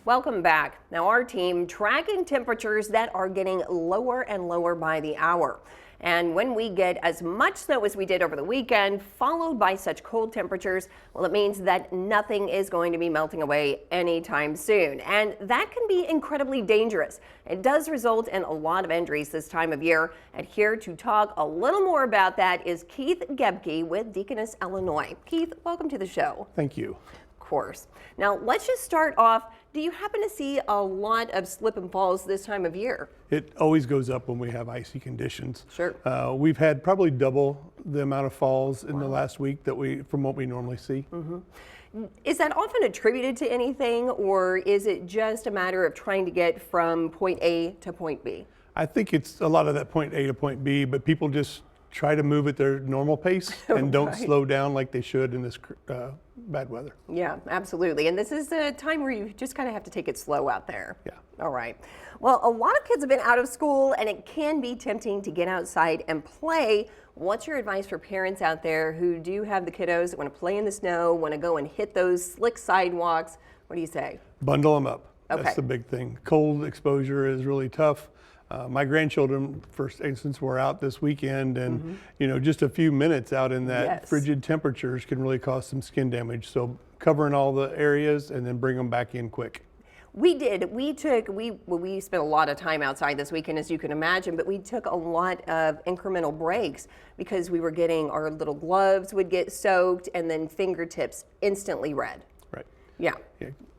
Welcome back. Now our team tracking temperatures that are getting lower and lower by the hour. And when we get as much snow as we did over the weekend, followed by such cold temperatures, well, it means that nothing is going to be melting away anytime soon. And that can be incredibly dangerous. It does result in a lot of injuries this time of year. And here to talk a little more about that is Keith Gebke with Deaconess Illinois. Keith, welcome to the show. Thank you. Course. Now let's just start off. Do you happen to see a lot of slip and falls this time of year? It always goes up when we have icy conditions. Sure. We've had probably double the amount of falls in the last week from what we normally see. Is that often attributed to anything, or is it just a matter of trying to get from point A to point B? I think it's a lot of that point A to point B, but people just try to move at their normal pace and don't slow down like they should in this bad weather. Yeah, absolutely. And this is a time where you just kind of have to take it slow out there. Yeah. All right. Well, a lot of kids have been out of school, and it can be tempting to get outside and play. What's your advice for parents out there who do have the kiddos that want to play in the snow, want to go and hit those slick sidewalks? What do you say? Bundle them up. Okay. That's the big thing. Cold exposure is really tough. My grandchildren, for instance, were out this weekend, and just a few minutes out in that frigid temperatures can really cause some skin damage. So covering all the areas and then bring them back in quick. We did. We spent a lot of time outside this weekend, as you can imagine, but we took a lot of incremental breaks because we were getting our little gloves would get soaked and then fingertips instantly red. Right. Yeah.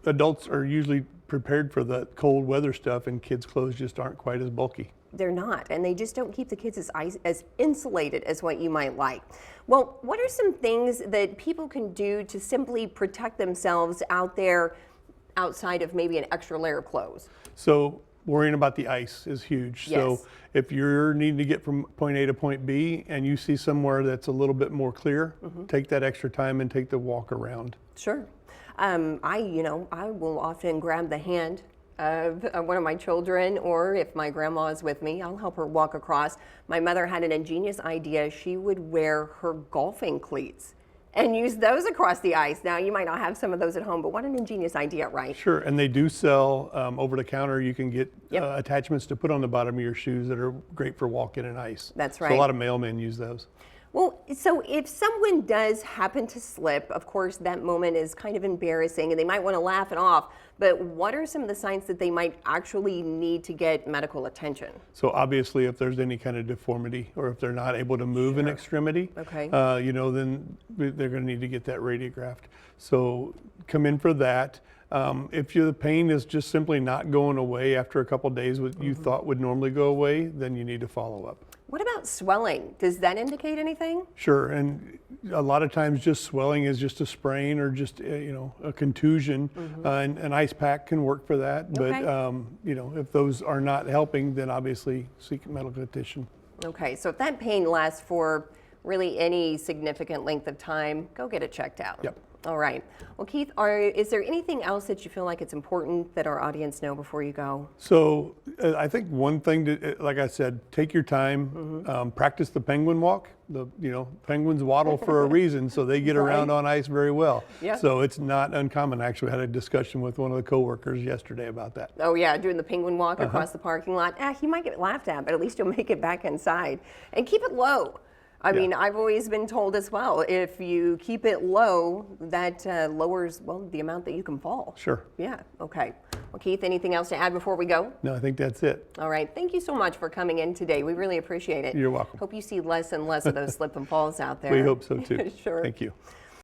Adults are usually prepared for the cold weather stuff, and kids' clothes just aren't quite as bulky. They're not, and they just don't keep the kids as insulated as what you might like. Well, what are some things that people can do to simply protect themselves out there outside of maybe an extra layer of clothes? So worrying about the ice is huge. Yes. So if you're needing to get from point A to point B and you see somewhere that's a little bit more clear, take that extra time and take the walk around. Sure. I will often grab the hand of one of my children, or if my grandma is with me, I'll help her walk across. My mother had an ingenious idea. She would wear her golfing cleats and use those across the ice. Now, you might not have some of those at home, but what an ingenious idea, right? Sure, and they do sell over the counter. You can get attachments to put on the bottom of your shoes that are great for walking in ice. That's right. So a lot of mailmen use those. Well, so if someone does happen to slip, of course, that moment is kind of embarrassing and they might want to laugh it off. But what are some of the signs that they might actually need to get medical attention? So obviously, if there's any kind of deformity or if they're not able to move an extremity, then they're going to need to get that radiographed. So come in for that. If the pain is just simply not going away after a couple days, what you thought would normally go away, then you need to follow up. What about swelling? Does that indicate anything? Sure, and a lot of times just swelling is just a sprain or just a contusion, and an ice pack can work for that. But if those are not helping, then obviously seek medical attention. Okay, so if that pain lasts for really any significant length of time, go get it checked out. Yep. All right. Well, Keith, is there anything else that you feel like it's important that our audience know before you go? So I think one thing, like I said, take your time, practice the penguin walk. Penguins waddle for a reason, so they get around on ice very well. Yep. So it's not uncommon. Actually, I had a discussion with one of the coworkers yesterday about that. Oh yeah, doing the penguin walk across the parking lot. You might get laughed at, but at least you'll make it back inside. And keep it low. I mean, I've always been told as well, if you keep it low, that lowers, the amount that you can fall. Sure. Yeah, okay. Well, Keith, anything else to add before we go? No, I think that's it. All right. Thank you so much for coming in today. We really appreciate it. You're welcome. Hope you see less and less of those slip and falls out there. We hope so too. Sure. Thank you.